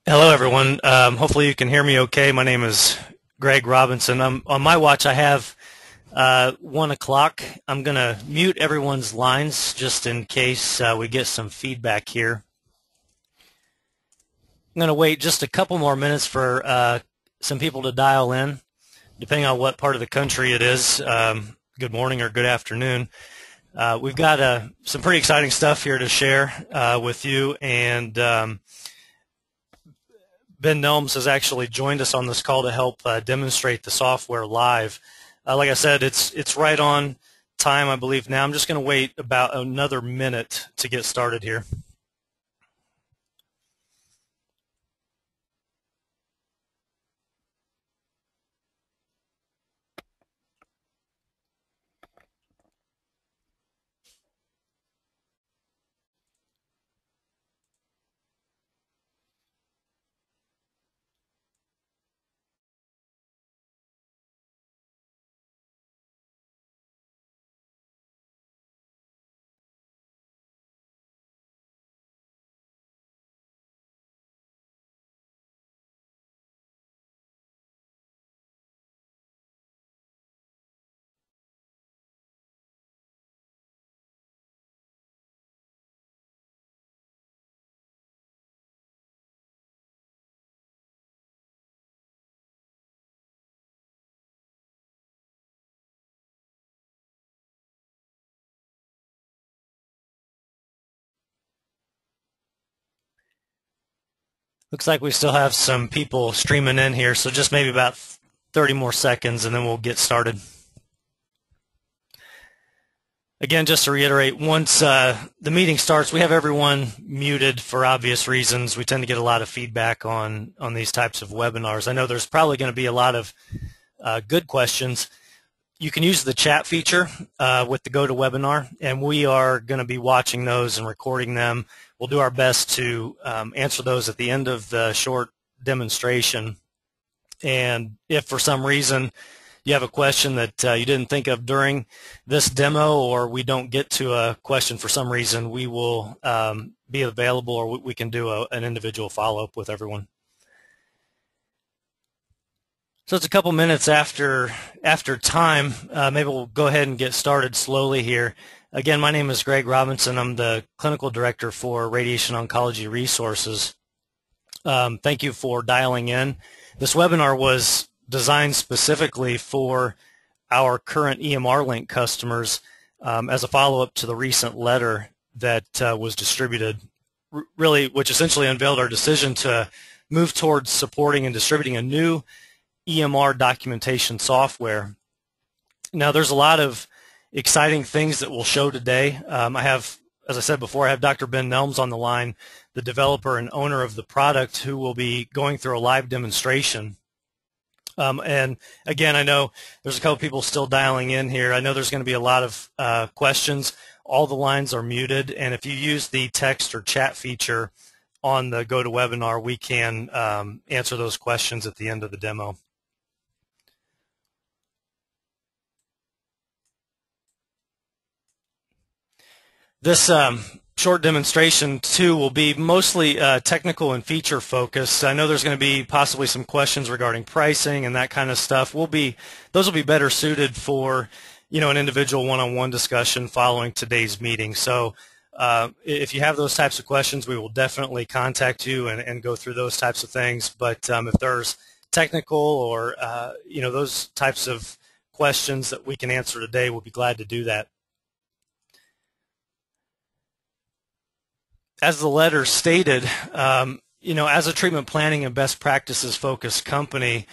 Hello, everyone. Hopefully you can hear me okay. My name is Greg Robinson. On my watch, I have 1 o'clock. I'm going to mute everyone's lines just in case we get some feedback here. I'm going to wait just a couple more minutes for some people to dial in, depending on what part of the country it is. Good morning or good afternoon. We've got some pretty exciting stuff here to share with you, and Ben Nelms has actually joined us on this call to help demonstrate the software live. Like I said, it's right on time, I believe now. I'm just going to wait about another minute to get started here. Looks like we still have some people streaming in here, so just maybe about 30 more seconds and then we'll get started. Again, just to reiterate, once the meeting starts, we have everyone muted for obvious reasons. We tend to get a lot of feedback on these types of webinars. I know there's probably going to be a lot of good questions. You can use the chat feature with the GoToWebinar, and we are going to be watching those and recording them. We'll do our best to answer those at the end of the short demonstration. And if for some reason you have a question that you didn't think of during this demo, or we don't get to a question for some reason, we will be available, or we can do an individual follow-up with everyone. So it's a couple minutes after time. Maybe we'll go ahead and get started slowly here. Again, my name is Greg Robinson. I'm the Clinical Director for Radiation Oncology Resources. Thank you for dialing in. This webinar was designed specifically for our current EMR Link customers as a follow-up to the recent letter that was distributed, really, which essentially unveiled our decision to move towards supporting and distributing a new EMR documentation software. Now, there's a lot of exciting things that we'll show today. I have, as I said before, I have Dr. Ben Nelms on the line, the developer and owner of the product, who will be going through a live demonstration. And again, I know there's a couple people still dialing in here. I know there's going to be a lot of questions. All the lines are muted, and if you use the text or chat feature on the GoToWebinar, we can answer those questions at the end of the demo. This short demonstration, too, will be mostly technical and feature focused. I know there's going to be possibly some questions regarding pricing and that kind of stuff. Those will be better suited for, an individual one-on-one discussion following today's meeting. So if you have those types of questions, we will definitely contact you and go through those types of things. But if there's technical or those types of questions that we can answer today, we'll be glad to do that. As the letter stated, as a treatment planning and best practices focused company,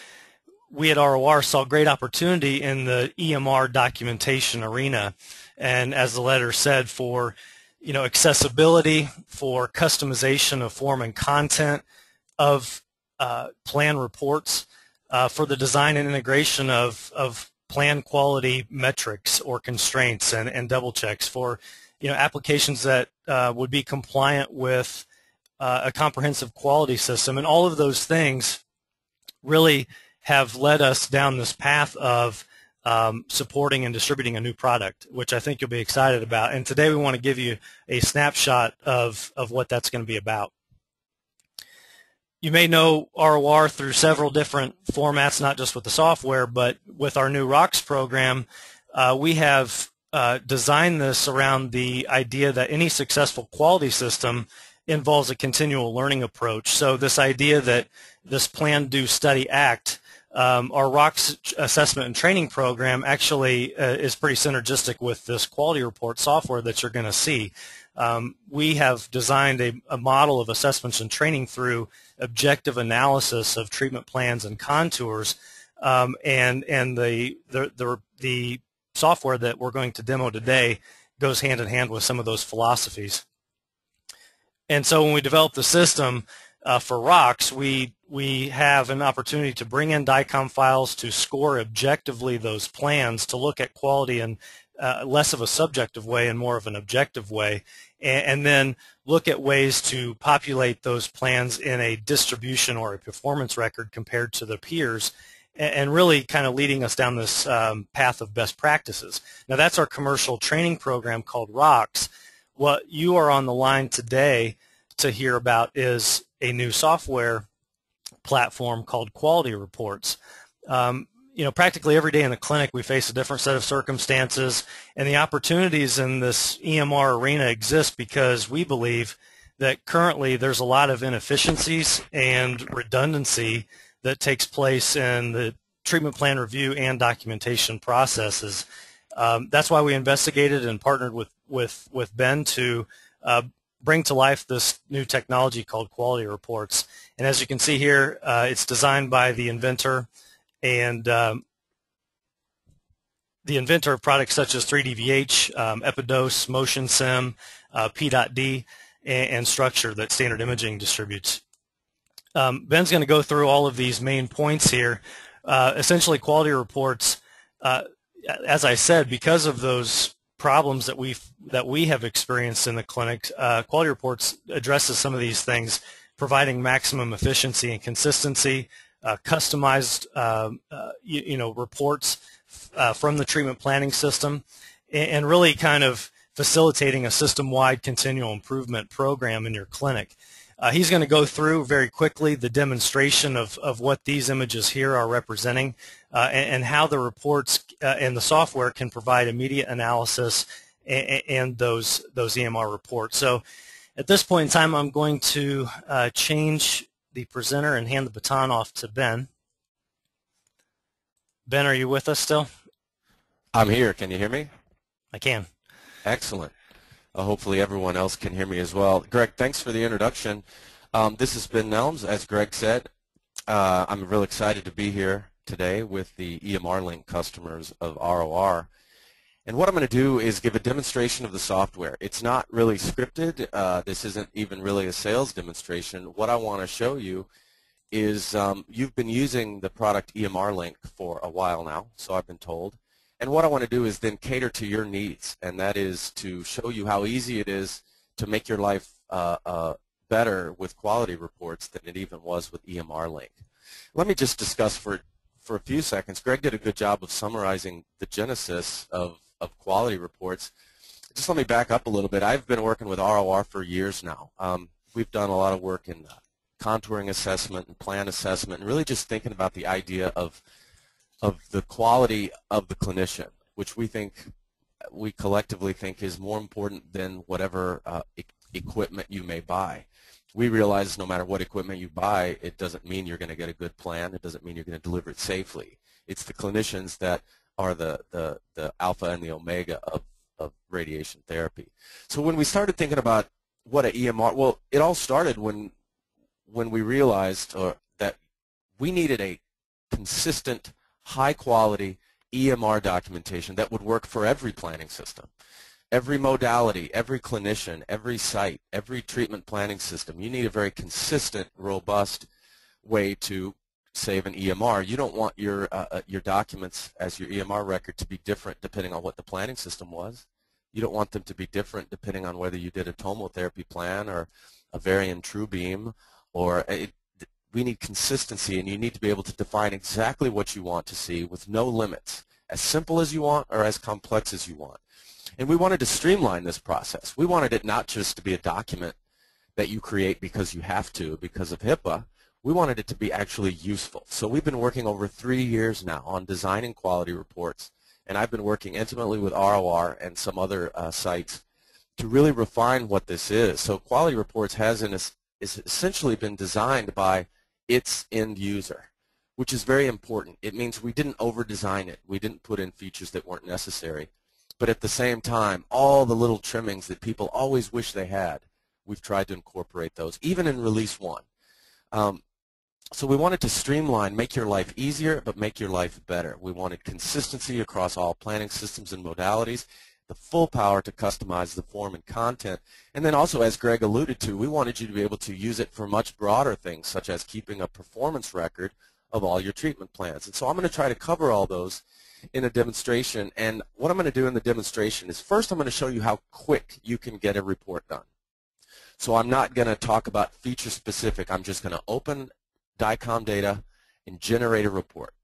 we at ROR saw great opportunity in the EMR documentation arena. And as the letter said, for accessibility, for customization of form and content of plan reports, for the design and integration of plan quality metrics or constraints and double checks, for applications that would be compliant with a comprehensive quality system. And all of those things really have led us down this path of supporting and distributing a new product, which I think you'll be excited about. And today we want to give you a snapshot of what that's going to be about. You may know ROR through several different formats, not just with the software, but with our new ROCKS program, we have designed this around the idea that any successful quality system involves a continual learning approach. So this idea that this plan, do, study, act, our ROCKS assessment and training program actually is pretty synergistic with this quality report software that you're going to see. We have designed a model of assessments and training through objective analysis of treatment plans and contours, and the software that we're going to demo today goes hand in hand with some of those philosophies. And so when we develop the system for ROCKS, we have an opportunity to bring in DICOM files to score objectively those plans, to look at quality in less of a subjective way and more of an objective way, and then look at ways to populate those plans in a distribution or a performance record compared to their peers, and really kind of leading us down this path of best practices. Now that's our commercial training program called ROCKS. What you are on the line today to hear about is a new software platform called Quality Reports. Practically every day in the clinic we face a different set of circumstances, and the opportunities in this EMR arena exist because we believe that currently there's a lot of inefficiencies and redundancy that takes place in the treatment plan review and documentation processes. That's why we investigated and partnered with Ben to bring to life this new technology called Quality Reports. And as you can see here, it's designed by the inventor, and the inventor of products such as 3DVH, Epidos, MotionSim, P.D, and Structure that Standard Imaging distributes. Ben's going to go through all of these main points here. Essentially, Quality Reports, as I said, because of those problems that we have experienced in the clinic, Quality Reports addresses some of these things, providing maximum efficiency and consistency, customized reports from the treatment planning system, and really kind of facilitating a system-wide continual improvement program in your clinic. He's going to go through very quickly the demonstration of what these images here are representing, and how the reports and the software can provide immediate analysis and those EMR reports. So at this point in time, I'm going to change the presenter and hand the baton off to Ben. Ben, are you with us still? I'm here. Can you hear me? I can. Excellent. Hopefully everyone else can hear me as well. Greg, thanks for the introduction. This is Ben Nelms, as Greg said. I'm real excited to be here today with the EMR Link customers of ROR. And what I'm going to do is give a demonstration of the software. It's not really scripted. This isn't even really a sales demonstration. What I want to show you is you've been using the product EMR Link for a while now, so I've been told. And what I want to do is then cater to your needs, and that is to show you how easy it is to make your life better with quality reports than it even was with EMR Link. Let me just discuss for a few seconds. Greg did a good job of summarizing the genesis of quality reports. Just let me back up a little bit. I've been working with ROR for years now. We've done a lot of work in contouring assessment and plan assessment, and really just thinking about the idea of the quality of the clinician, which we collectively think is more important than whatever equipment you may buy. We realize no matter what equipment you buy, it doesn't mean you're going to get a good plan. It doesn't mean you're going to deliver it safely. It's the clinicians that are the alpha and the omega of radiation therapy. So when we started thinking about what an EMR, well, it all started when we realized that we needed a consistent, high-quality EMR documentation that would work for every planning system. Every modality, every clinician, every site, every treatment planning system. You need a very consistent, robust way to save an EMR. You don't want your documents as your EMR record to be different depending on what the planning system was. You don't want them to be different depending on whether you did a tomotherapy plan or a Varian TrueBeam. We need consistency, and you need to be able to define exactly what you want to see with no limits, as simple as you want or as complex as you want. And we wanted to streamline this process. We wanted it not just to be a document that you create because you have to, because of HIPAA. We wanted it to be actually useful. So we've been working over 3 years now on designing quality reports, and I've been working intimately with ROR and some other sites to really refine what this is. So quality reports is essentially been designed by its end user, which is very important. It means we didn't over-design it. We didn't put in features that weren't necessary. But at the same time, all the little trimmings that people always wish they had, we've tried to incorporate those, even in Release 1. So we wanted to streamline, make your life easier, but make your life better. We wanted consistency across all planning systems and modalities, the full power to customize the form and content, and then also, as Greg alluded to, we wanted you to be able to use it for much broader things, such as keeping a performance record of all your treatment plans. And so I'm going to try to cover all those in a demonstration, and what I'm going to do in the demonstration is first I'm going to show you how quick you can get a report done. So I'm not going to talk about feature specific. I'm just going to open DICOM data and generate a report.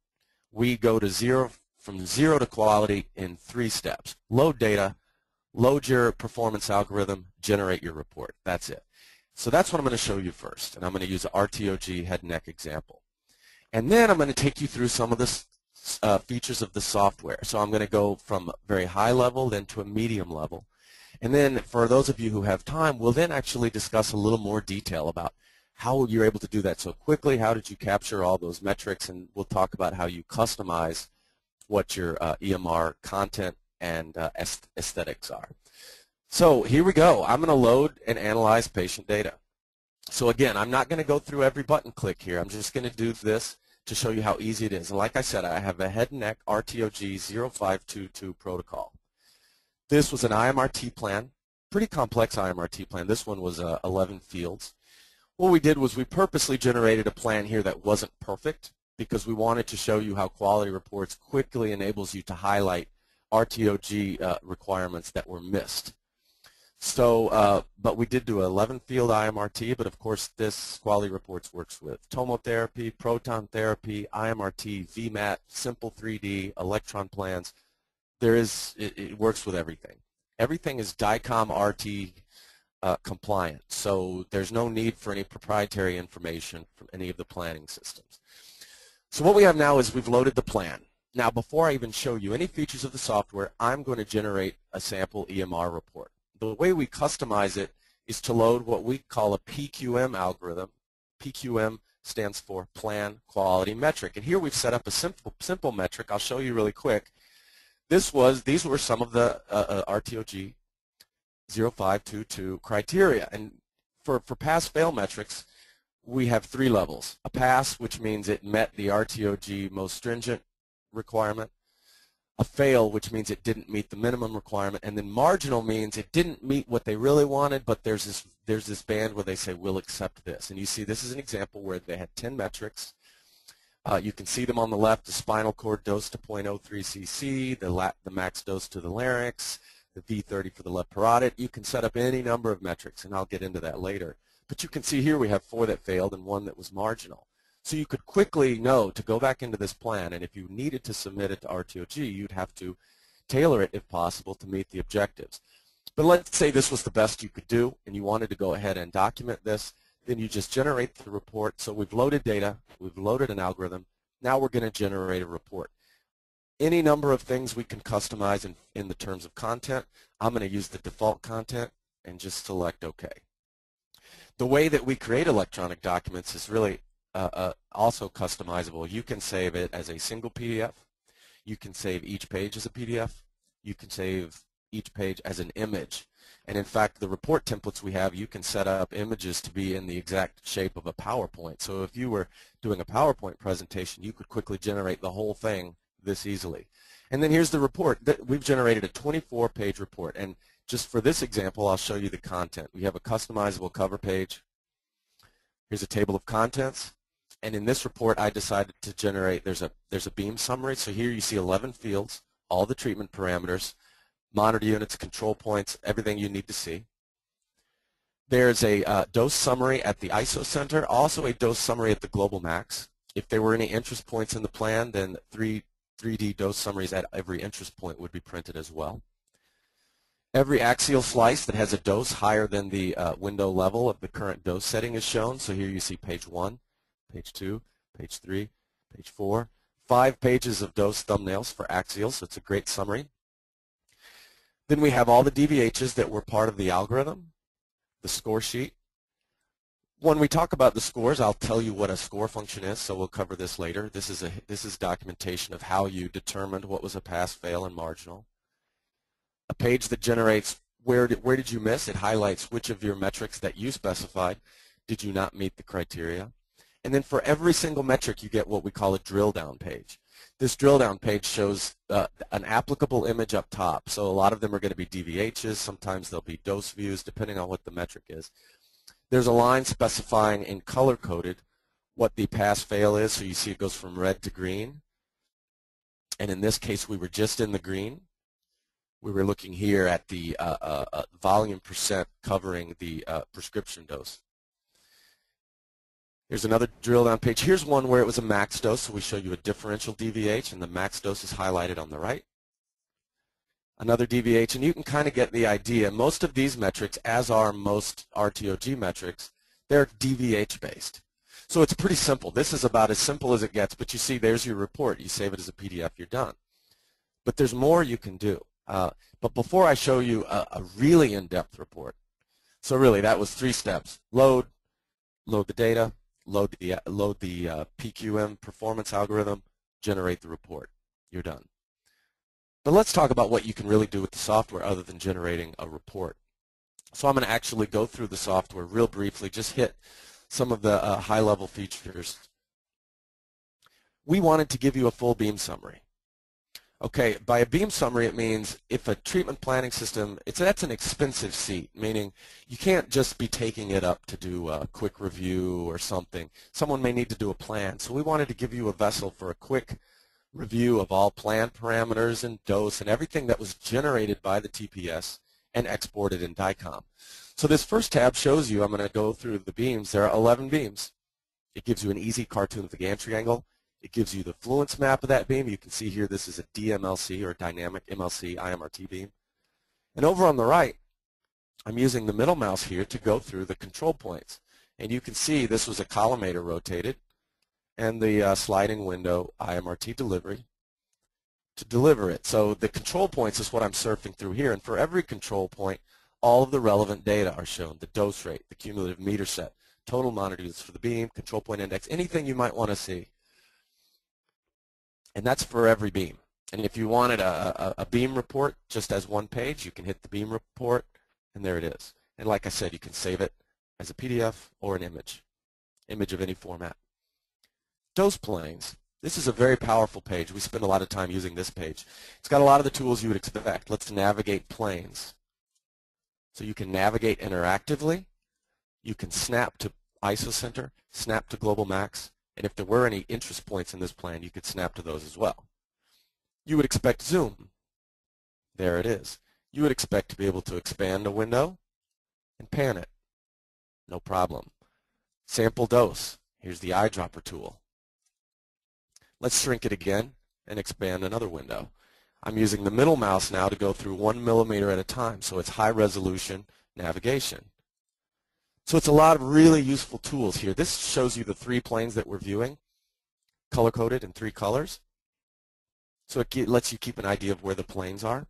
We go to from zero to quality in 3 steps. Load data, load your performance algorithm, generate your report. That's it. So that's what I'm going to show you first, and I'm going to use the RTOG head and neck example. And then I'm going to take you through some of the features of the software. So I'm going to go from very high level then to a medium level. And then for those of you who have time, we'll then actually discuss a little more detail about how you're able to do that so quickly, how did you capture all those metrics, and we'll talk about how you customize what your EMR content and aesthetics are. So here we go. I'm going to load and analyze patient data. So again, I'm not going to go through every button click here. I'm just going to do this to show you how easy it is. And like I said, I have a head and neck RTOG 0522 protocol. This was an IMRT plan, pretty complex IMRT plan. This one was 11 fields. What we did was we purposely generated a plan here that wasn't perfect because we wanted to show you how quality reports quickly enables you to highlight RTOG requirements that were missed. So, but we did do 11 field IMRT, but of course this quality reports works with tomotherapy, proton therapy, IMRT, VMAT, simple 3D, electron plans. It works with everything. Everything is DICOM RT compliant, so there's no need for any proprietary information from any of the planning systems. So what we have now is we've loaded the plan. Now before I even show you any features of the software, I'm going to generate a sample EMR report. The way we customize it is to load what we call a PQM algorithm. PQM stands for Plan Quality Metric, and here we've set up a simple metric. I'll show you really quick. These were some of the RTOG 0522 criteria, and for pass-fail metrics, we have 3 levels. A pass, which means it met the RTOG most stringent requirement. A fail, which means it didn't meet the minimum requirement, and then marginal means it didn't meet what they really wanted, but there's this band where they say we'll accept this. And you see this is an example where they had 10 metrics. You can see them on the left: the spinal cord dose to 0.03 cc, the max dose to the larynx, the V30 for the left parotid. You can set up any number of metrics, and I'll get into that later. But you can see here we have 4 that failed and 1 that was marginal. So you could quickly know to go back into this plan, and if you needed to submit it to RTOG, you'd have to tailor it, if possible, to meet the objectives. But let's say this was the best you could do, and you wanted to go ahead and document this, then you just generate the report. So we've loaded data, we've loaded an algorithm, now we're going to generate a report. Any number of things we can customize in the terms of content. I'm going to use the default content and just select OK. The way that we create electronic documents is really also customizable. You can save it as a single PDF. You can save each page as a PDF. You can save each page as an image. And in fact, the report templates we have, you can set up images to be in the exact shape of a PowerPoint. So if you were doing a PowerPoint presentation, you could quickly generate the whole thing this easily. And then here's the report. We've generated a 24-page report. And just for this example, I'll show you the content. We have a customizable cover page. Here's a table of contents. And in this report, I decided to generate, there's a beam summary. So here you see 11 fields, all the treatment parameters, monitor units, control points, everything you need to see. There's a dose summary at the ISO center, also a dose summary at the global max. If there were any interest points in the plan, then 3D dose summaries at every interest point would be printed as well. Every axial slice that has a dose higher than the window level of the current dose setting is shown. So here you see page 1. page 2, page 3, page 4. 5 pages of dose thumbnails for Axial, so it's a great summary. Then we have all the DVHs that were part of the algorithm, the score sheet. When we talk about the scores, I'll tell you what a score function is, so we'll cover this later. This is documentation of how you determined what was a pass, fail, and marginal. A page that generates where did you miss. It highlights which of your metrics that you specified did you not meet the criteria. And then for every single metric, you get what we call a drill down page. This drill down page shows an applicable image up top. So a lot of them are going to be DVHs. Sometimes they'll be dose views, depending on what the metric is. There's a line specifying in color-coded what the pass-fail is. So you see it goes from red to green. And in this case, we were just in the green. We were looking here at the volume percent covering the prescription dose. Here's another drill down page. Here's one where it was a max dose, so we show you a differential DVH, and the max dose is highlighted on the right. Another DVH, and you can kind of get the idea. Most of these metrics, as are most RTOG metrics, they're DVH based. So it's pretty simple. This is about as simple as it gets, but you see there's your report. You save it as a PDF, you're done. But there's more you can do. But before I show you a really in-depth report, so really that was 3 steps. Load the data, load the PQM performance algorithm, generate the report. You're done. But let's talk about what you can really do with the software other than generating a report. So I'm going to actually go through the software real briefly, just hit some of the high-level features. We wanted to give you a full beam summary. Okay, by a beam summary it means if a treatment planning system, that's an expensive seat, meaning you can't just be taking it up to do a quick review or something. Someone may need to do a plan. So we wanted to give you a vessel for a quick review of all plan parameters and dose and everything that was generated by the TPS and exported in DICOM. So this first tab shows you, I'm going to go through the beams. There are 11 beams. It gives you an easy cartoon of the gantry angle. It gives you the fluence map of that beam. You can see here this is a DMLC or dynamic MLC IMRT beam. And over on the right, I'm using the middle mouse here to go through the control points. And you can see this was a collimator rotated and the sliding window IMRT delivery to deliver it. So the control points is what I'm surfing through here. And for every control point, all of the relevant data are shown. The dose rate, the cumulative meter set, total monitors for the beam, control point index, anything you might want to see. And that's for every beam. And if you wanted a beam report just as one page, you can hit the beam report, and there it is. And like I said, you can save it as a PDF or an image of any format. Dose planes. This is a very powerful page. We spend a lot of time using this page. It's got a lot of the tools you would expect. Let's navigate planes. So you can navigate interactively. You can snap to isocenter, snap to global max, and if there were any interest points in this plan, you could snap to those as well. You would expect zoom. There it is. You would expect to be able to expand a window and pan it. No problem. Sample dose. Here's the eyedropper tool. Let's shrink it again and expand another window. I'm using the middle mouse now to go through 1 millimeter at a time, so it's high resolution navigation. So it's a lot of really useful tools here. This shows you the 3 planes that we're viewing, color-coded in 3 colors. So it lets you keep an idea of where the planes are.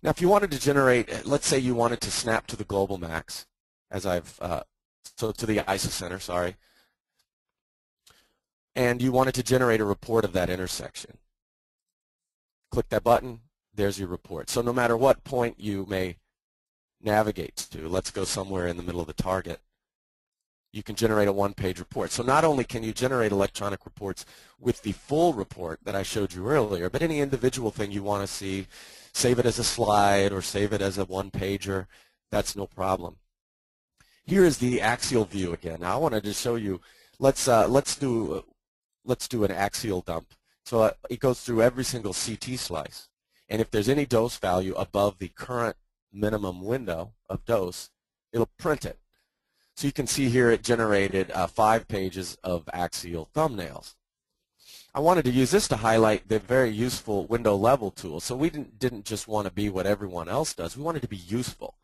Now if you wanted to generate, let's say you wanted to snap to the global max, as so to the isocenter, sorry, and you wanted to generate a report of that intersection. Click that button, there's your report. So no matter what point you may navigate to, let's go somewhere in the middle of the target, you can generate a 1-page report. So not only can you generate electronic reports with the full report that I showed you earlier, but any individual thing you want to see, save it as a slide or save it as a 1-pager, that's no problem. Here is the axial view again. Now I wanted to show you, let's do an axial dump. So it goes through every single CT slice, and if there's any dose value above the current minimum window of dose, it'll print it. So you can see here it generated 5 pages of axial thumbnails. I wanted to use this to highlight the very useful window level tool. So we didn't just want to be what everyone else does. We wanted to be useful.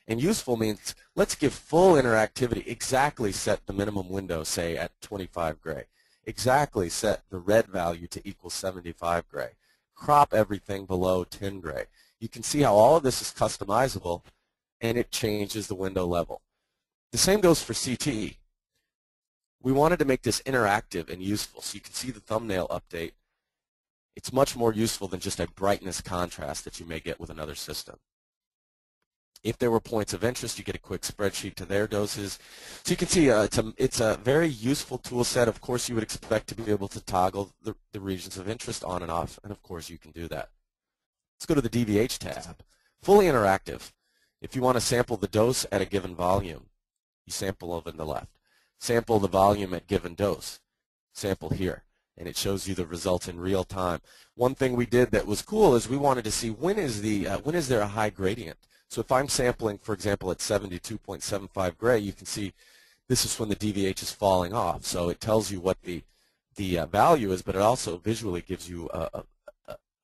And useful means let's give full interactivity, exactly set the minimum window, say, at 25 gray. Exactly set the red value to equal 75 gray. Crop everything below 10 gray. You can see how all of this is customizable, and it changes the window level. The same goes for CTE. We wanted to make this interactive and useful, so you can see the thumbnail update. It's much more useful than just a brightness contrast that you may get with another system. If there were points of interest, you get a quick spreadsheet to their doses. So you can see it's a very useful tool set. Of course, you would expect to be able to toggle the regions of interest on and off, and of course you can do that. Let's go to the DVH tab. Fully interactive. If you want to sample the dose at a given volume, you sample over on the left. Sample the volume at given dose. Sample here. And it shows you the results in real time. One thing we did that was cool is we wanted to see when is there a high gradient. So if I'm sampling, for example, at 72.75 gray, you can see this is when the DVH is falling off. So it tells you what the value is, but it also visually gives you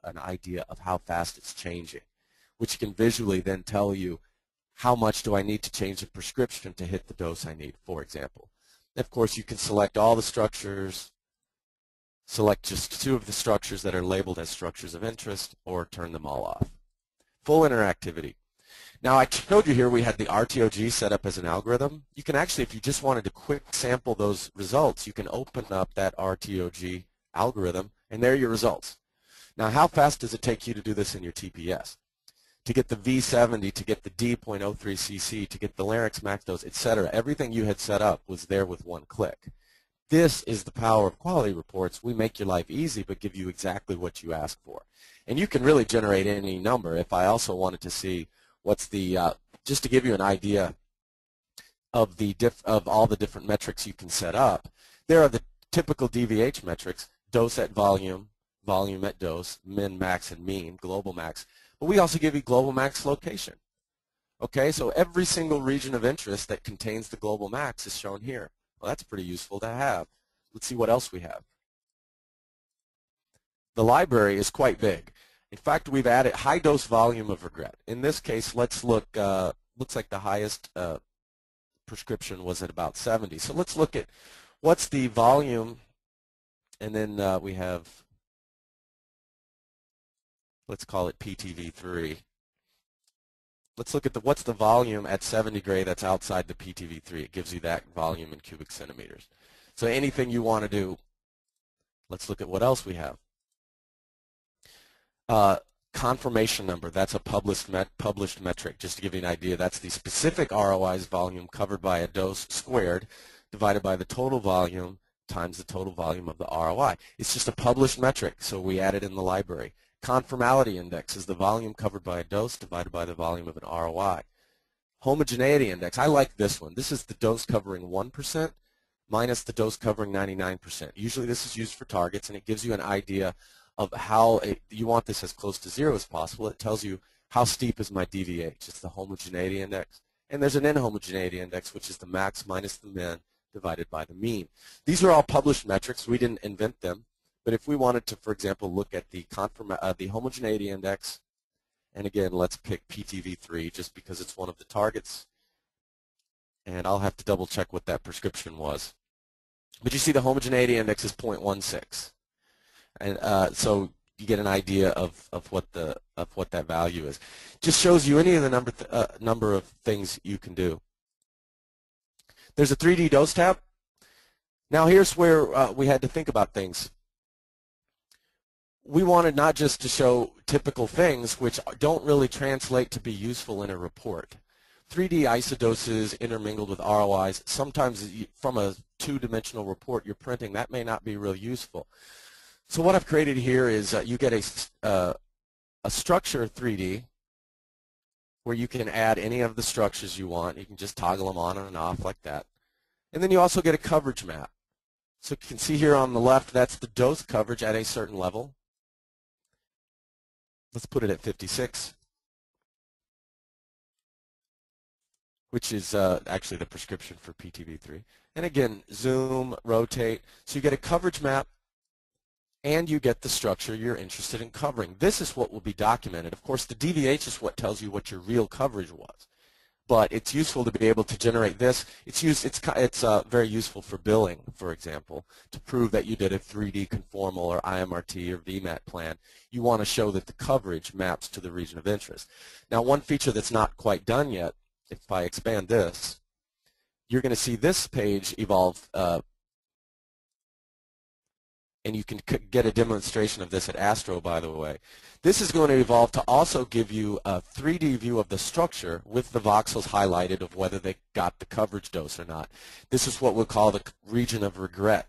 an idea of how fast it's changing, which can visually then tell you how much do I need to change the prescription to hit the dose I need, for example. And of course, you can select all the structures, select just 2 of the structures that are labeled as structures of interest, or turn them all off. Full interactivity. Now, I showed you here we had the RTOG set up as an algorithm. You can actually, if you just wanted to quick sample those results, you can open up that RTOG algorithm, and there are your results. Now, how fast does it take you to do this in your TPS? To get the V70, to get the D.03 cc, to get the larynx max dose, etc. Everything you had set up was there with one click. This is the power of quality reports. We make your life easy, but give you exactly what you ask for. And you can really generate any number. If I also wanted to see what's the, just to give you an idea of all the different metrics you can set up, there are the typical DVH metrics: dose at volume, volume at dose, min, max, and mean, global max. But we also give you global max location. Okay, so every single region of interest that contains the global max is shown here. Well, that's pretty useful to have. Let's see what else we have. The library is quite big. In fact, we've added high dose volume of regret. In this case, let's look, looks like the highest prescription was at about 70. So let's look at what's the volume, and then we have, let's call it PTV3. Let's look at what's the volume at 70 gray that's outside the PTV3. It gives you that volume in cubic centimeters. So anything you want to do, let's look at what else we have. Confirmation number, that's a published metric. Just to give you an idea, that's the specific ROI's volume covered by a dose squared divided by the total volume times the total volume of the ROI. It's just a published metric, so we add it in the library. Conformality index is the volume covered by a dose divided by the volume of an ROI. Homogeneity index, I like this one. This is the dose covering 1% minus the dose covering 99%. Usually this is used for targets, and it gives you an idea of how you want this as close to 0 as possible. It tells you how steep is my DVH. It's the homogeneity index. And there's an inhomogeneity index, which is the max minus the min divided by the mean. These are all published metrics. We didn't invent them. But if we wanted to, for example, look at the homogeneity index, and again, let's pick PTV3 just because it's one of the targets. And I'll have to double check what that prescription was. But you see the homogeneity index is 0.16. And so you get an idea of what that value is. Just shows you any of the number of things you can do. There's a 3D dose tab. Now here's where we had to think about things. We wanted not just to show typical things which don't really translate to be useful in a report. 3D isodoses intermingled with ROIs. Sometimes from a two-dimensional report you're printing, that may not be real useful. So what I've created here is you get a structure 3D where you can add any of the structures you want. You can just toggle them on and off like that. And then you also get a coverage map. So you can see here on the left, that's the dose coverage at a certain level. Let's put it at 56, which is actually the prescription for PTV3. And again, zoom, rotate. So you get a coverage map, and you get the structure you're interested in covering. This is what will be documented. Of course, the DVH is what tells you what your real coverage was. but it's useful to be able to generate this. It's very useful for billing, for example, to prove that you did a 3D conformal or IMRT or VMAT plan. You want to show that the coverage maps to the region of interest. Now, one feature that's not quite done yet, if I expand this, you're going to see this page evolve, and you can get a demonstration of this at Astro, by the way. This is going to evolve to also give you a 3D view of the structure with the voxels highlighted of whether they got the coverage dose or not. This is what we'll call the region of regret.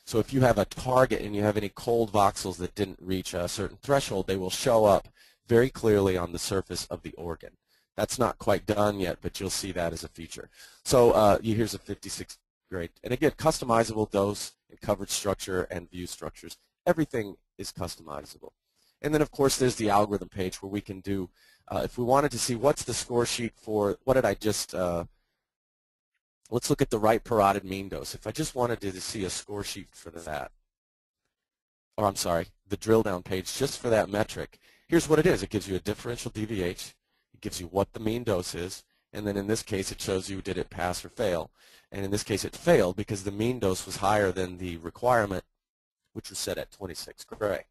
So if you have a target and you have any cold voxels that didn't reach a certain threshold, they will show up very clearly on the surface of the organ. That's not quite done yet, but you'll see that as a feature. So here's a 56 grade. And again, customizable dose and coverage structure and view structures. Everything is customizable. And then, of course, there's the algorithm page where we can do, if we wanted to see what's the score sheet for, what did I just, let's look at the right parotid mean dose. If I just wanted to see a score sheet for that, or I'm sorry, the drill down page just for that metric, here's what it is. It gives you a differential DVH. It gives you what the mean dose is. And then in this case, it shows you did it pass or fail. And in this case, it failed because the mean dose was higher than the requirement, which was set at 26 gray.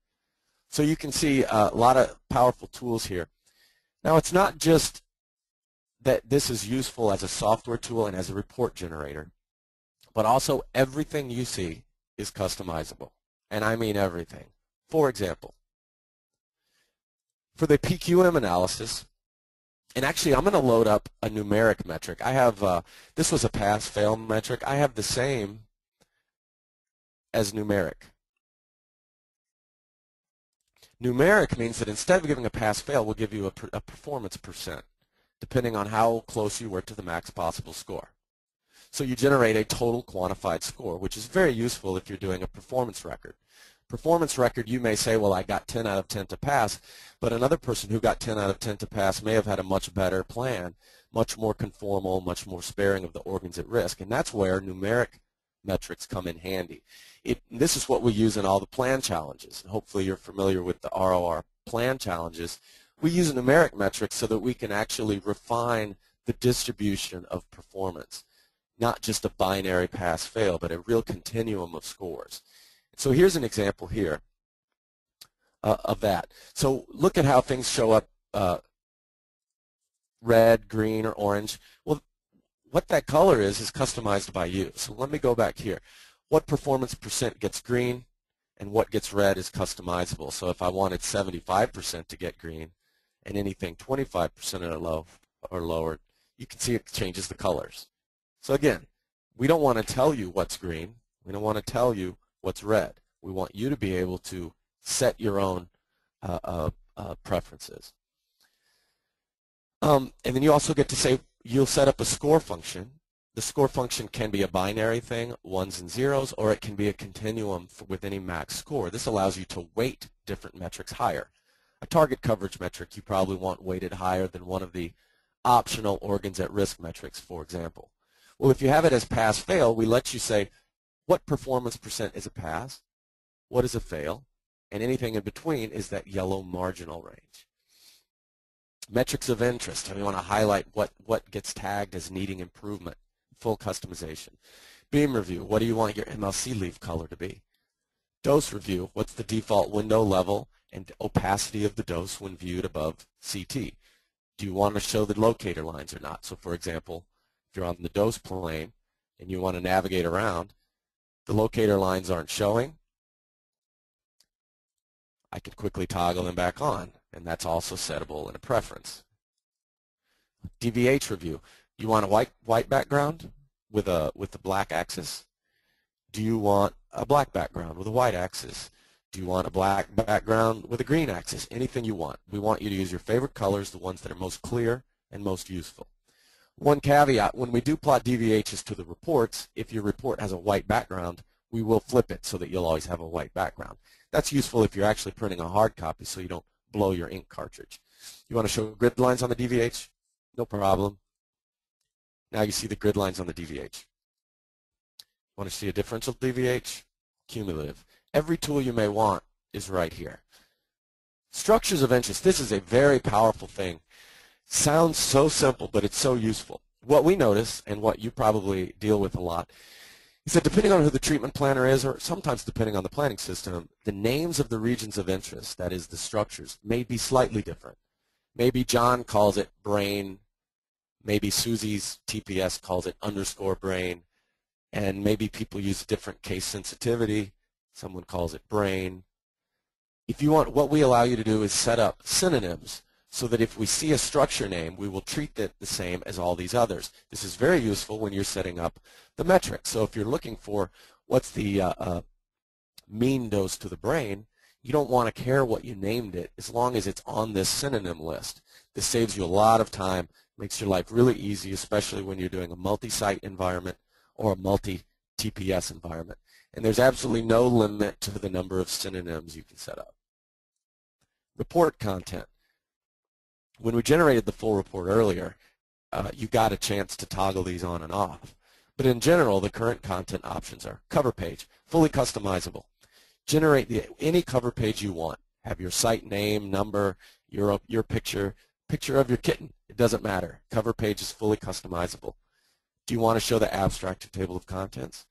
So you can see a lot of powerful tools here. Now, it's not just that this is useful as a software tool and as a report generator, but also everything you see is customizable. And I mean everything. For example, for the PQM analysis, and actually, I'm going to load up a numeric metric. I have, this was a pass-fail metric. I have the same as numeric. Numeric means that instead of giving a pass-fail, we'll give you a performance percent, depending on how close you were to the max possible score. So you generate a total quantified score, which is very useful if you're doing a performance record. Performance record, you may say, well, I got 10 out of 10 to pass, but another person who got 10 out of 10 to pass may have had a much better plan, much more conformal, much more sparing of the organs at risk, and that's where numeric metrics come in handy. This is what we use in all the plan challenges. Hopefully you're familiar with the ROR plan challenges. We use numeric metrics so that we can actually refine the distribution of performance, not just a binary pass-fail, but a real continuum of scores. So here's an example here of that. So look at how things show up, red, green, or orange. Well, what that color is customized by you. So let me go back here. What performance percent gets green and what gets red is customizable. So if I wanted 75% to get green and anything 25% or lower, you can see it changes the colors. So again, we don't want to tell you what's green. We don't want to tell you what's red. We want you to be able to set your own preferences. And then you also get to say you'll set up a score function. The score function can be a binary thing, ones and zeros, or it can be a continuum with any max score. This allows you to weight different metrics higher. A target coverage metric you probably want weighted higher than one of the optional organs at risk metrics, for example. Well, if you have it as pass-fail, we let you say what performance percent is a pass, what is a fail, and anything in between is that yellow marginal range. Metrics of interest, and we want to highlight what gets tagged as needing improvement, full customization. Beam review, what do you want your MLC leaf color to be? Dose review, what's the default window level and opacity of the dose when viewed above CT? Do you want to show the locator lines or not? So for example, if you're on the dose plane and you want to navigate around, the locator lines aren't showing, I could quickly toggle them back on, and that's also settable in a preference. DVH review. You want a white background with a black axis? Do you want a black background with a white axis? Do you want a black background with a green axis? Anything you want. We want you to use your favorite colors, the ones that are most clear and most useful. One caveat, when we do plot DVHs to the reports, if your report has a white background, we will flip it so that you'll always have a white background. That's useful if you're actually printing a hard copy so you don't blow your ink cartridge. You want to show grid lines on the DVH? No problem. Now you see the grid lines on the DVH. Want to see a differential DVH? Cumulative. Every tool you may want is right here. Structures of interest. This is a very powerful thing. Sounds so simple, but it's so useful. What we notice, and what you probably deal with a lot, is that depending on who the treatment planner is, or sometimes depending on the planning system, the names of the regions of interest, that is the structures, may be slightly different. Maybe John calls it brain, maybe Susie's TPS calls it underscore brain, and maybe people use different case sensitivity. Someone calls it brain. If you want, what we allow you to do is set up synonyms so that if we see a structure name, we will treat it the same as all these others. This is very useful when you're setting up the metrics. So if you're looking for what's the mean dose to the brain, you don't want to care what you named it as long as it's on this synonym list. This saves you a lot of time, makes your life really easy, especially when you're doing a multi-site environment or a multi-TPS environment. And there's absolutely no limit to the number of synonyms you can set up. Report content. When we generated the full report earlier, you got a chance to toggle these on and off. But in general, the current content options are cover page, fully customizable. Generate any cover page you want. Have your site name, number, your picture of your kitten. It doesn't matter. Cover page is fully customizable. Do you want to show the abstract or table of contents?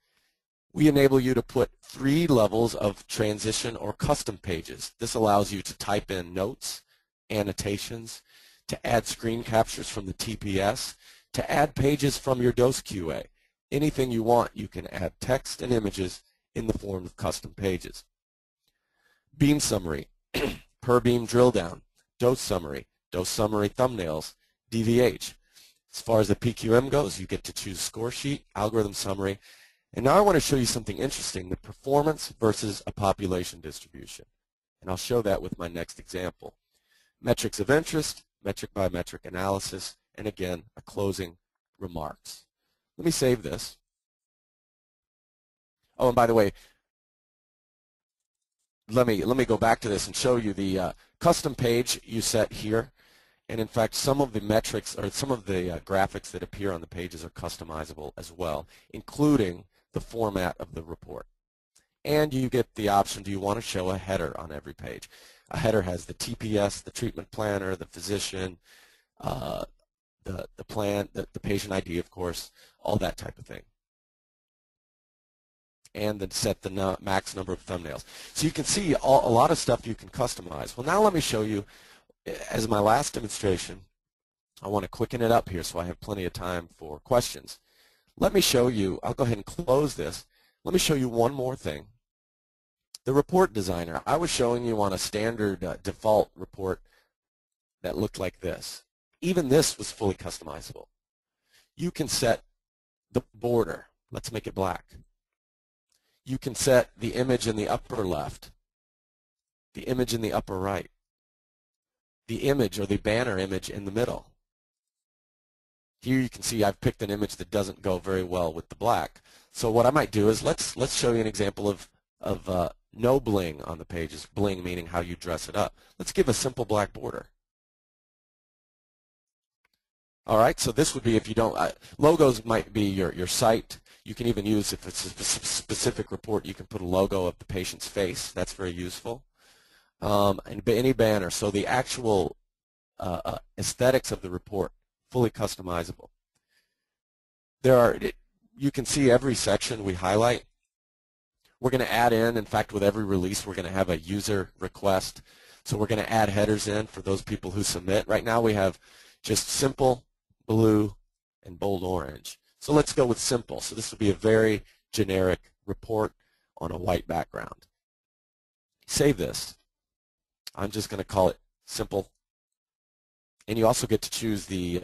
We enable you to put 3 levels of transition or custom pages. This allows you to type in notes, annotations, to add screen captures from the TPS, to add pages from your dose QA. Anything you want, you can add text and images in the form of custom pages. Beam summary, per beam drill down, dose summary thumbnails, DVH. As far as the PQM goes, you get to choose score sheet, algorithm summary, and now I want to show you something interesting, the performance versus a population distribution. And I'll show that with my next example. Metrics of interest, metric by metric analysis, and again, a closing remarks. Let me save this. Oh, and by the way, let me go back to this and show you the custom page you set here. And in fact, some of the metrics or some of the graphics that appear on the pages are customizable as well, including the format of the report. And you get the option, do you want to show a header on every page? A header has the TPS, the treatment planner, the physician, the plan, the patient ID, of course, all that type of thing. And then set the max number of thumbnails. So you can see a lot of stuff you can customize. Well, now let me show you, as my last demonstration, I want to quicken it up here so I have plenty of time for questions. Let me show you, I'll go ahead and close this. Let me show you one more thing. The report designer. I was showing you on a standard default report that looked like this. Even this was fully customizable. You can set the border. Let's make it black. You can set the image in the upper left, the image in the upper right, the image or the banner image in the middle. Here you can see I've picked an image that doesn't go very well with the black. So what I might do is let's show you an example of no bling on the pages. Bling meaning how you dress it up. Let's give a simple black border. All right, so this would be if you don't, logos might be your site. You can even use, if it's a specific report, you can put a logo of the patient's face. That's very useful. And any banner. So the actual aesthetics of the report, fully customizable. You can see every section we highlight. We're going to add in fact, with every release, we're going to have a user request. So we're going to add headers in for those people who submit. Right now we have just simple, blue, and bold orange. So let's go with simple. So this will be a very generic report on a white background. Save this. I'm just going to call it simple. And you also get to choose the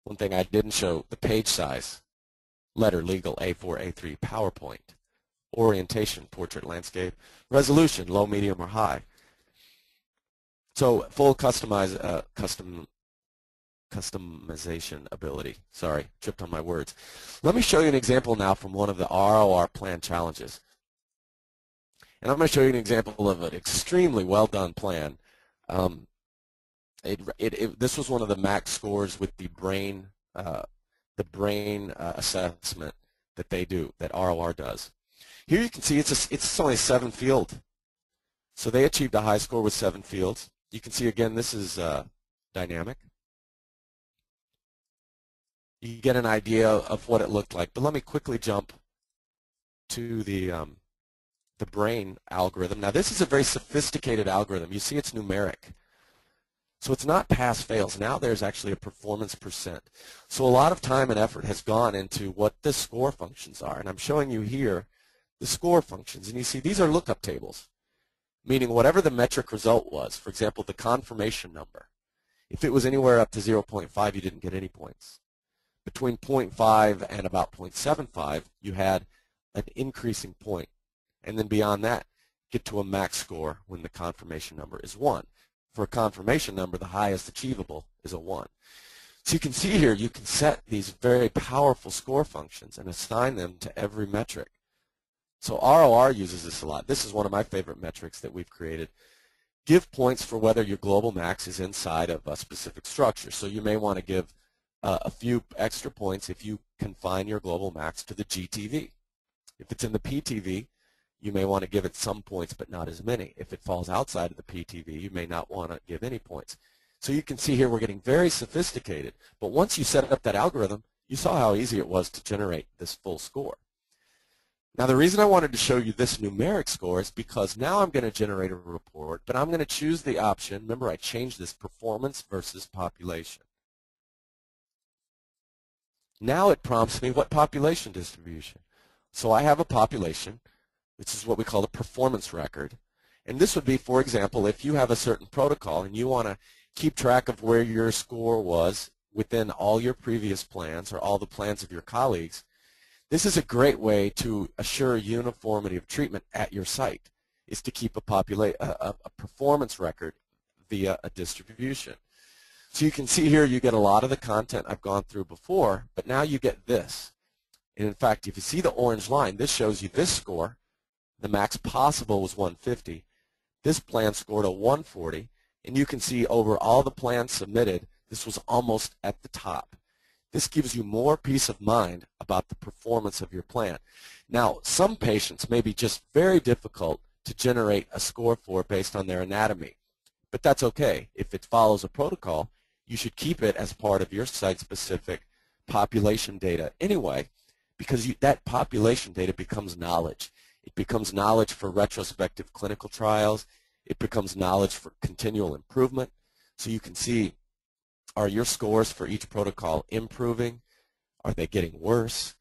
one thing I didn't show, the page size. Letter, legal, A4, A3, PowerPoint. Orientation, portrait, landscape. Resolution, low, medium, or high. So full customization ability. Sorry, tripped on my words. Let me show you an example now from one of the ROR plan challenges. And I'm going to show you an example of an extremely well done plan. This was one of the max scores with the brain assessment that they do, that ROR does. Here you can see it's only 7 field. So they achieved a high score with 7 fields. You can see again this is dynamic. You get an idea of what it looked like. But let me quickly jump to the brain algorithm. Now this is a very sophisticated algorithm. You see it's numeric. So it's not pass-fails. Now there's actually a performance percent. So a lot of time and effort has gone into what the score functions are. And I'm showing you here the score functions. And you see these are lookup tables, meaning whatever the metric result was, for example, the confirmation number, if it was anywhere up to 0.5, you didn't get any points. Between 0.5 and about 0.75, you had an increasing point. And then beyond that, get to a max score when the confirmation number is 1. For a confirmation number, the highest achievable is a 1. So you can see here, you can set these very powerful score functions and assign them to every metric. So ROR uses this a lot. This is one of my favorite metrics that we've created. Give points for whether your global max is inside of a specific structure. So you may want to give a few extra points if you confine your global max to the GTV. If it's in the PTV, you may want to give it some points but not as many. If it falls outside of the PTV, you may not want to give any points. So you can see here we're getting very sophisticated. But once you set up that algorithm, you saw how easy it was to generate this full score. Now the reason I wanted to show you this numeric score is because now I'm going to generate a report, but I'm going to choose the option. Remember, I changed this performance versus population. Now it prompts me what population distribution. So I have a population. This is what we call a performance record. And this would be, for example, if you have a certain protocol and you want to keep track of where your score was within all your previous plans or all the plans of your colleagues, this is a great way to assure uniformity of treatment at your site, is to keep a performance record via a distribution. So you can see here you get a lot of the content I've gone through before, but now you get this. And in fact, if you see the orange line, this shows you this score. The max possible was 150. This plan scored a 140. And you can see over all the plans submitted, this was almost at the top. This gives you more peace of mind about the performance of your plan. Now, some patients may be just very difficult to generate a score for based on their anatomy. But that's okay. If it follows a protocol, you should keep it as part of your site-specific population data anyway, because that population data becomes knowledge. It becomes knowledge for retrospective clinical trials. It becomes knowledge for continual improvement. So you can see, are your scores for each protocol improving? Are they getting worse?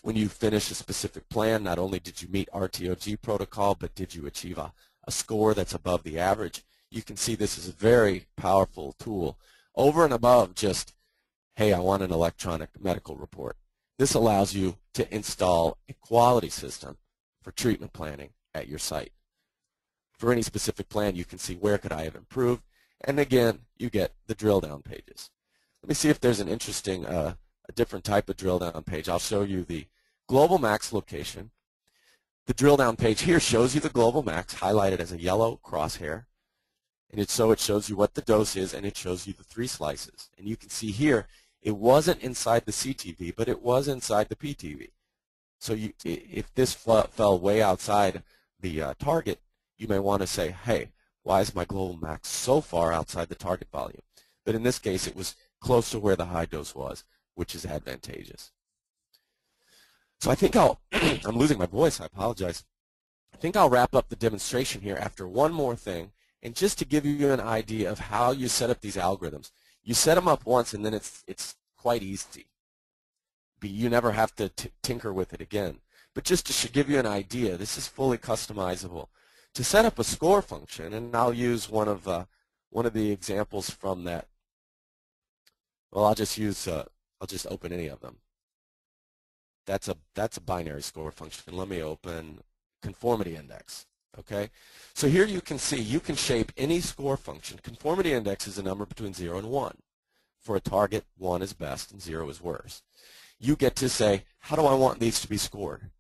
When you finish a specific plan, not only did you meet RTOG protocol, but did you achieve a score that's above the average? You can see this is a very powerful tool. Over and above just, hey, I want an electronic medical report. This allows you to install a quality system for treatment planning at your site. For any specific plan, you can see where could I have improved. And again, you get the drill down pages. Let me see if there's an interesting, a different type of drill down page. I'll show you the global max location. The drill down page here shows you the global max highlighted as a yellow crosshair. And so it shows you what the dose is, and it shows you the 3 slices. And you can see here, it wasn't inside the CTV, but it was inside the PTV. So if this fell way outside the target, you may want to say, hey, why is my global max so far outside the target volume? But in this case, it was close to where the high dose was, which is advantageous. So I think I'm losing my voice, I apologize. I think I'll wrap up the demonstration here after one more thing. And just to give you an idea of how you set up these algorithms, you set them up once and then it's quite easy. You never have to tinker with it again. But just to give you an idea, this is fully customizable. To set up a score function, and I'll use one of the examples from that. Well, I'll just open any of them. That's a binary score function. Let me open conformity index. Okay, so here you can see you can shape any score function. Conformity index is a number between 0 and 1. For a target, 1 is best and 0 is worse. You get to say, how do I want these to be scored?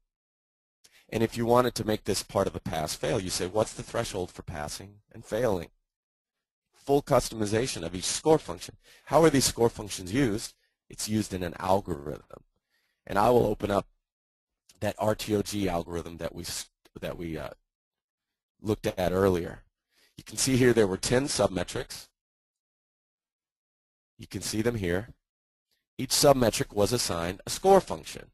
And if you wanted to make this part of a pass-fail, you say, what's the threshold for passing and failing? Full customization of each score function. How are these score functions used? It's used in an algorithm. And I will open up that RTOG algorithm that we looked at earlier. You can see here there were 10 submetrics. You can see them here. Each submetric was assigned a score function.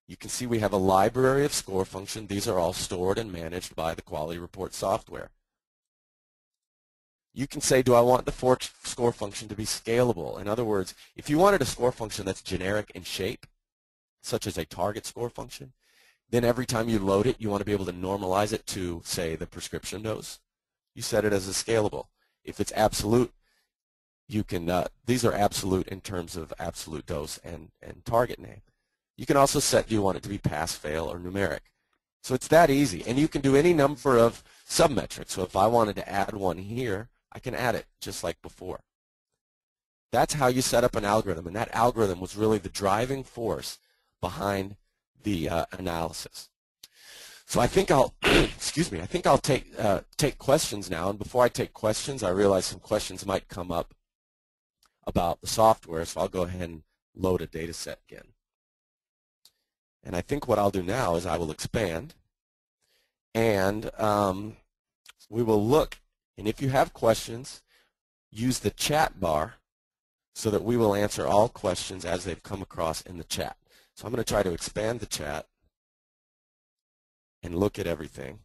You can see we have a library of score functions. These are all stored and managed by the quality report software. You can say, do I want the score function to be scalable? In other words, if you wanted a score function that's generic in shape, such as a target score function, then every time you load it, you want to be able to normalize it to, say, the prescription dose. You set it as a scalable. If it's absolute, you can, these are absolute in terms of absolute dose and target name. You can also set, do you want it to be pass, fail, or numeric? So it's that easy. And you can do any number of submetrics. So if I wanted to add one here, I can add it just like before. That's how you set up an algorithm, and that algorithm was really the driving force behind the analysis. So I think I'll, excuse me, I think I'll take questions now. And before I take questions, I realize some questions might come up about the software, so I'll go ahead and load a data set again. And I think what I'll do now is I will expand, and we will look. And if you have questions, use the chat bar so that we will answer all questions as they've come across in the chat. So I'm going to try to expand the chat and look at everything.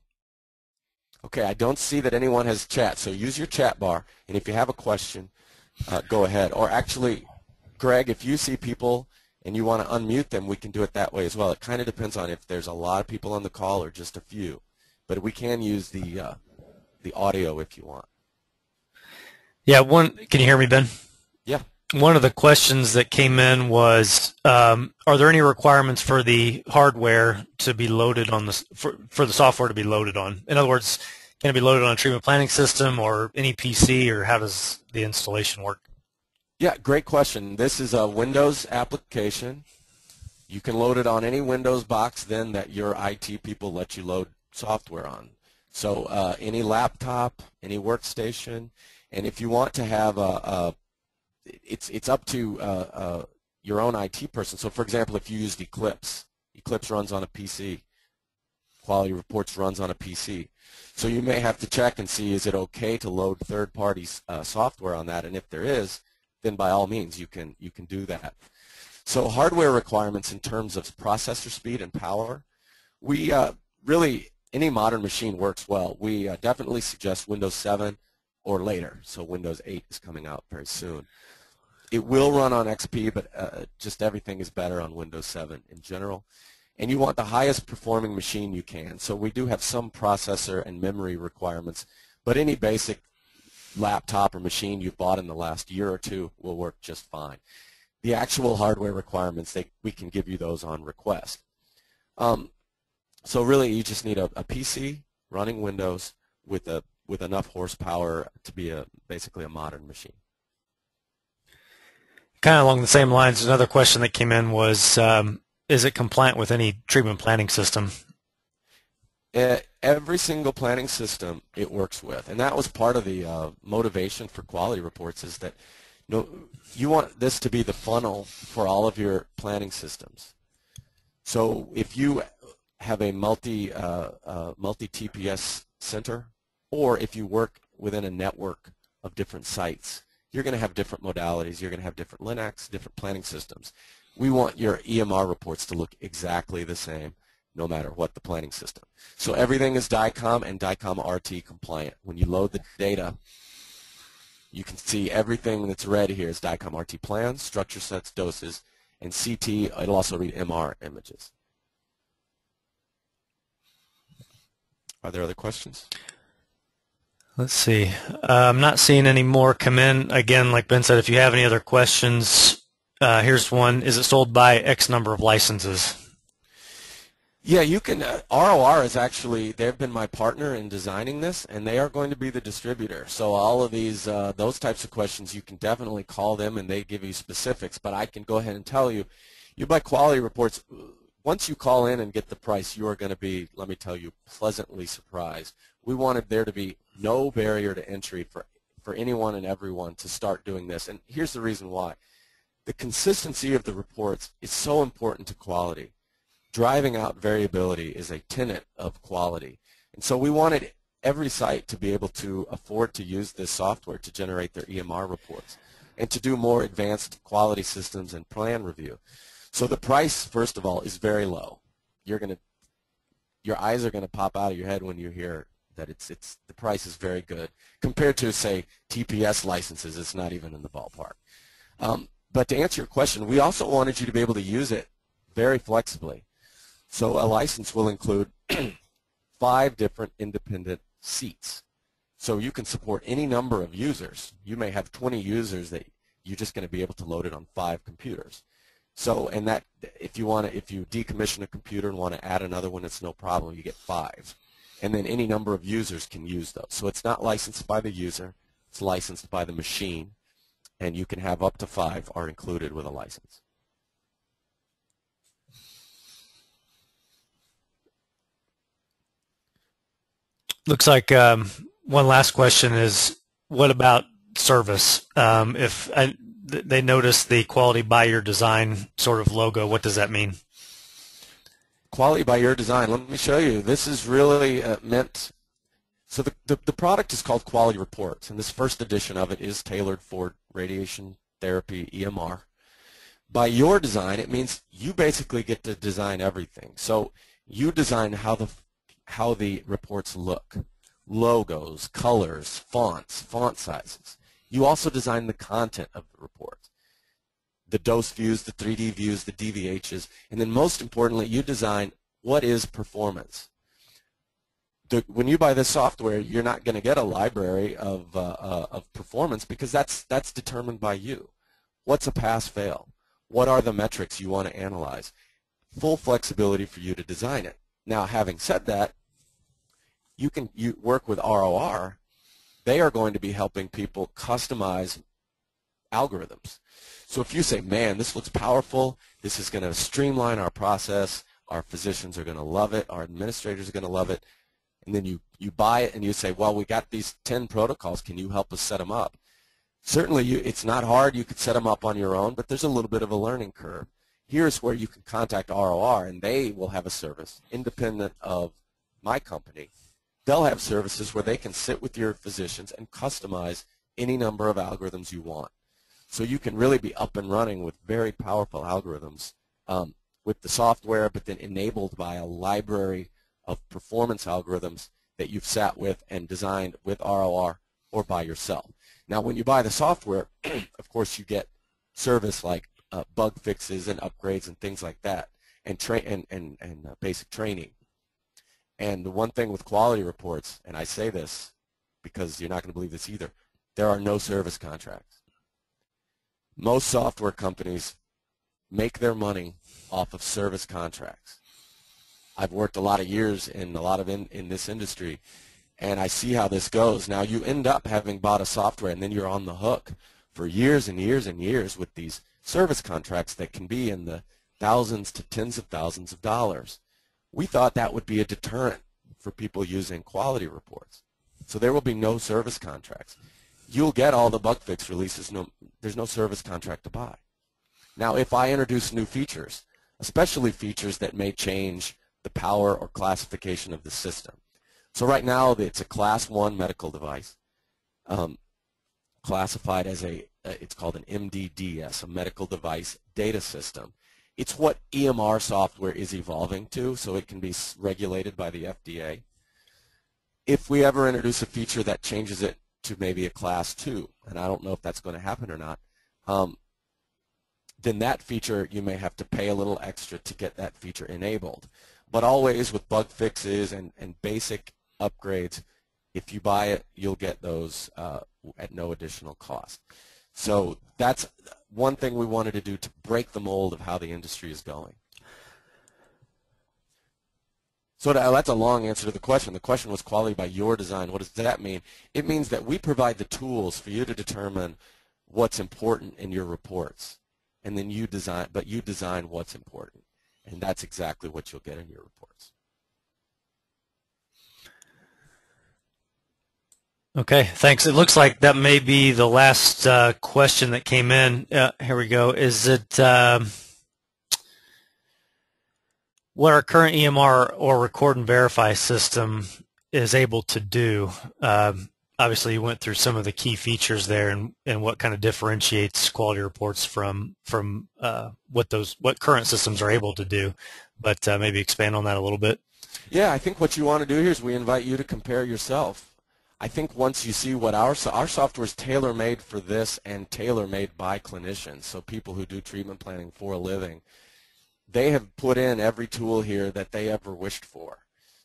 Okay, I don't see that anyone has chat, so use your chat bar, and if you have a question, go ahead. Or actually, Greg, if you see people and you want to unmute them, we can do it that way as well. It kind of depends on if there's a lot of people on the call or just a few. But we can use the audio if you want. Yeah, can you hear me, Ben? Yeah. One of the questions that came in was, are there any requirements for the hardware to be loaded on for the software to be loaded on? In other words, can it be loaded on a treatment planning system or any PC, or how does the installation work? Yeah, great question. This is a Windows application. You can load it on any Windows box then that your IT people let you load software on. So any laptop, any workstation, and if you want to have it's up to your own IT person. So for example, if you used Eclipse, Eclipse runs on a PC. Quality Reports runs on a PC. So you may have to check and see, is it okay to load third-party software on that? And if there is, then by all means you can do that. So hardware requirements in terms of processor speed and power, we really, any modern machine works well. We definitely suggest Windows 7 or later. So Windows 8 is coming out very soon. It will run on XP, but just everything is better on Windows 7 in general. And you want the highest performing machine you can. So we do have some processor and memory requirements, but any basic laptop or machine you've bought in the last year or two will work just fine. The actual hardware requirements, we can give you those on request. So really you just need a PC running Windows with enough horsepower to be basically a modern machine. Kind of along the same lines, another question that came in was, is it compliant with any treatment planning system? Every single planning system it works with, and that was part of the motivation for Quality Reports, is that you want this to be the funnel for all of your planning systems. So if you have a multi-TPS center, or if you work within a network of different sites, you're going to have different modalities. You're going to have different Linux, different planning systems. We want your EMR reports to look exactly the same no matter what the planning system. So everything is DICOM and DICOM RT compliant. When you load the data, you can see everything that's read here is DICOM RT plans, structure sets, doses, and CT. It'll also read MR images. Are there other questions? Let's see. I'm not seeing any more come in. Again, like Ben said, if you have any other questions, here's one. Is it sold by X number of licenses? Yeah, you can. ROR is actually, they've been my partner in designing this, and they are going to be the distributor. So all of these, those types of questions, you can definitely call them, and they give you specifics. But I can go ahead and tell you, you buy Quality Reports. Once you call in and get the price, you are going to be, let me tell you, pleasantly surprised. We wanted there to be no barrier to entry for anyone and everyone to start doing this. And here's the reason why. The consistency of the reports is so important to quality. Driving out variability is a tenet of quality. And so we wanted every site to be able to afford to use this software to generate their EMR reports and to do more advanced quality systems and plan review. So the price, first of all, is very low. Your eyes are going to pop out of your head when you hear that the price is very good compared to, say, TPS licenses. It's not even in the ballpark. But to answer your question, we also wanted you to be able to use it very flexibly. So a license will include 5 different independent seats. So you can support any number of users. You may have 20 users that you're just going to be able to load it on 5 computers. So, and that if you decommission a computer and want to add another one, it's no problem. You get 5. And then any number of users can use those. So it's not licensed by the user. It's licensed by the machine. And you can have up to 5 are included with a license. Looks like one last question is, what about service? If they notice the quality by your design sort of logo, what does that mean? Quality by your design. Let me show you. This is really meant. So the product is called Quality Reports, and this first edition of it is tailored for radiation therapy EMR. By your design, it means you basically get to design everything. So you design how the reports look, logos, colors, fonts, font sizes. You also design the content of the report, the dose views, the 3D views, the DVHs, and then most importantly, you design what is performance. When you buy this software, you're not going to get a library of performance because that's determined by you. What's a pass-fail? What are the metrics you want to analyze? Full flexibility for you to design it. Now, having said that, you work with ROR. They are going to be helping people customize algorithms. So if you say, man, this looks powerful, this is going to streamline our process, our physicians are going to love it, our administrators are going to love it, and then you buy it and you say, well, we got these 10 protocols, can you help us set them up? Certainly, it's not hard. You could set them up on your own, but there's a little bit of a learning curve. Here's where you can contact ROR, and they will have a service independent of my company. They'll have services where they can sit with your physicians and customize any number of algorithms you want. So you can really be up and running with very powerful algorithms with the software, but then enabled by a library of performance algorithms that you've sat with and designed with ROR or by yourself. Now, when you buy the software, of course, you get service like bug fixes and upgrades and things like that, and basic training. And the one thing with quality reports, and I say this because you're not going to believe this either, there are no service contracts. Most software companies make their money off of service contracts. I've worked a lot of years in this industry, and I see how this goes. Now, you end up having bought a software, and then you're on the hook for years and years and years with these service contracts that can be in the thousands to tens of thousands of dollars. We thought that would be a deterrent for people using quality reports. So there will be no service contracts. You'll get all the bug fix releases. There's no service contract to buy. Now, if I introduce new features, especially features that may change the power or classification of the system. So right now, it's a Class 1 medical device, classified as it's called an MDDS, a medical device data system. It's what EMR software is evolving to, so it can be regulated by the FDA. If we ever introduce a feature that changes it to maybe a Class 2, and I don't know if that's going to happen or not, then that feature, you may have to pay a little extra to get that feature enabled. But always with bug fixes and basic upgrades, if you buy it, you'll get those at no additional cost. So that's one thing we wanted to do to break the mold of how the industry is going. So that's a long answer to the question. The question was quality by your design. What does that mean? It means that we provide the tools for you to determine what's important in your reports. And then you design what's important. And that's exactly what you'll get in your reports. Okay, thanks. It looks like that may be the last question that came in. Here we go. Is it what our current EMR or record and verify system is able to do. Obviously, you went through some of the key features there, and what kind of differentiates quality reports from what current systems are able to do. But maybe expand on that a little bit. Yeah, I think what you want to do here is we invite you to compare yourself. I think once you see what our software is tailor-made for this and tailor-made by clinicians, so people who do treatment planning for a living, they have put in every tool here that they ever wished for.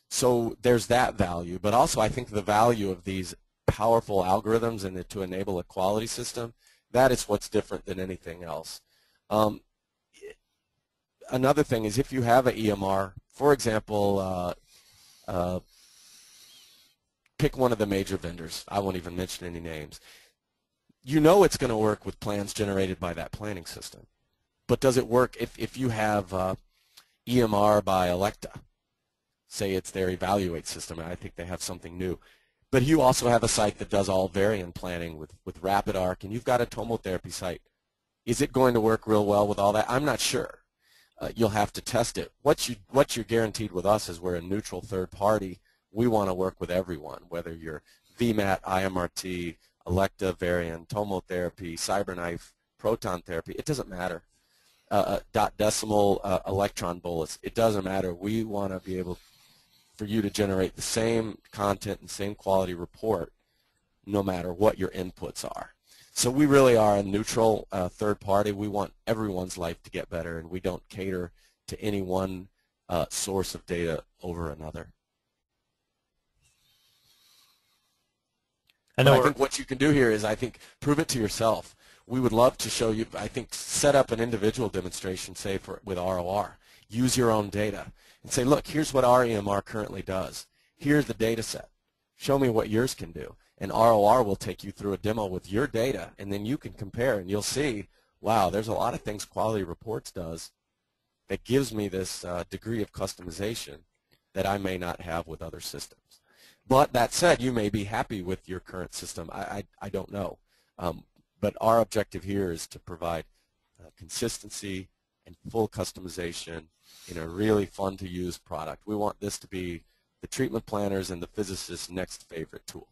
So there's that value, but also I think the value of these powerful algorithms and to enable a quality system, that is what's different than anything else. Another thing is if you have an EMR, for example, pick one of the major vendors. I won't even mention any names. You know it's going to work with plans generated by that planning system. But does it work if you have EMR by Electa? Say it's their Evaluate system, and I think they have something new. But you also have a site that does all variant planning with RapidArc, and you've got a tomotherapy site. Is it going to work real well with all that? I'm not sure. You'll have to test it. What you're guaranteed with us is we're a neutral third party. We want to work with everyone, whether you're VMAT, IMRT, Electa, Varian, tomotherapy, CyberKnife, proton therapy. It doesn't matter. Dot decimal, electron bolus. It doesn't matter. We want to be able for you to generate the same content and same quality report no matter what your inputs are. So we really are a neutral third party. We want everyone's life to get better, and we don't cater to any one source of data over another. I think what you can do here is, I think, prove it to yourself. We would love to show you, I think, set up an individual demonstration, say, with ROR. Use your own data and say, look, here's what our EMR currently does. Here's the data set. Show me what yours can do. And ROR will take you through a demo with your data, and then you can compare, and you'll see, wow, there's a lot of things Quality Reports does that gives me this degree of customization that I may not have with other systems. But that said, you may be happy with your current system. I don't know. But our objective here is to provide consistency and full customization in a really fun-to-use product. We want this to be the treatment planners and the physicists' next favorite tool.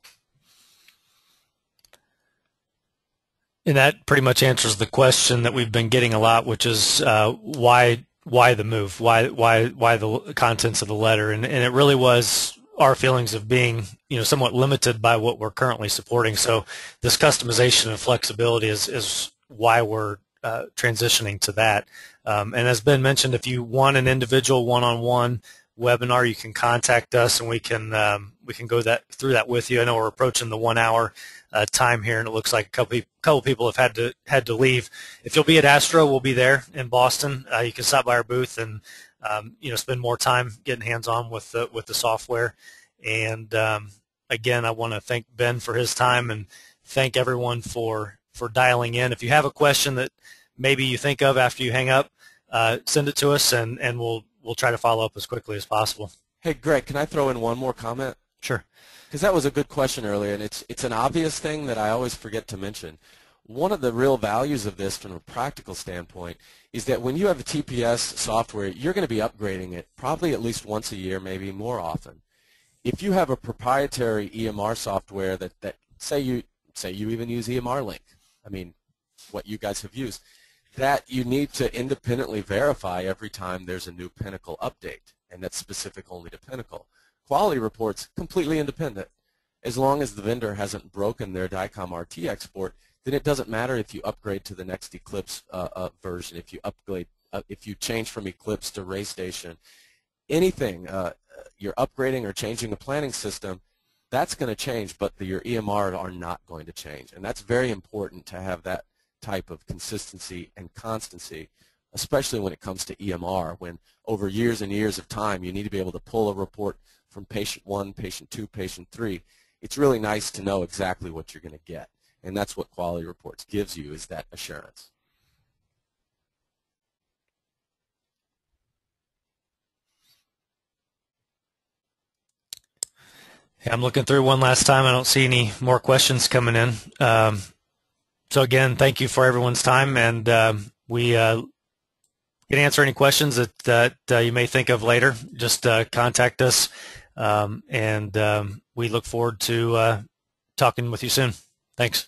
And that pretty much answers the question that we've been getting a lot, which is why the move? Why the contents of the letter? And it really was our feelings of being, somewhat limited by what we're currently supporting. So this customization and flexibility is why we're transitioning to that. And as Ben mentioned, if you want an individual one-on-one webinar, you can contact us, and we can go through that with you. I know we're approaching the 1 hour time here, and it looks like a couple people have had to leave. If you'll be at Astro, we'll be there in Boston. You can stop by our booth and spend more time getting hands-on with the software. And again, I want to thank Ben for his time and thank everyone for dialing in. If you have a question that maybe you think of after you hang up, send it to us, and we'll try to follow up as quickly as possible. Hey, Greg, can I throw in one more comment? Sure. Because that was a good question earlier, and it's an obvious thing that I always forget to mention. One of the real values of this from a practical standpoint is that when you have a TPS software, you're going to be upgrading it probably at least once a year, maybe more often. If you have a proprietary EMR software that say you even use EMR Link, I mean, what you guys have used, that you need to independently verify every time there's a new Pinnacle update, and that's specific only to Pinnacle. Quality Reports, completely independent. As long as the vendor hasn't broken their DICOM RT export, then it doesn't matter if you upgrade to the next Eclipse version, if you change from Eclipse to RayStation, anything, you're upgrading or changing a planning system, that's going to change, but your EMR are not going to change. And that's very important to have that type of consistency and constancy, especially when it comes to EMR, when over years and years of time you need to be able to pull a report from patient 1, patient 2, patient 3. It's really nice to know exactly what you're going to get. And that's what Quality Reports gives you, is that assurance. Yeah, I'm looking through one last time. I don't see any more questions coming in. So again, thank you for everyone's time, and we can answer any questions that you may think of later. Just contact us and we look forward to talking with you soon. Thanks.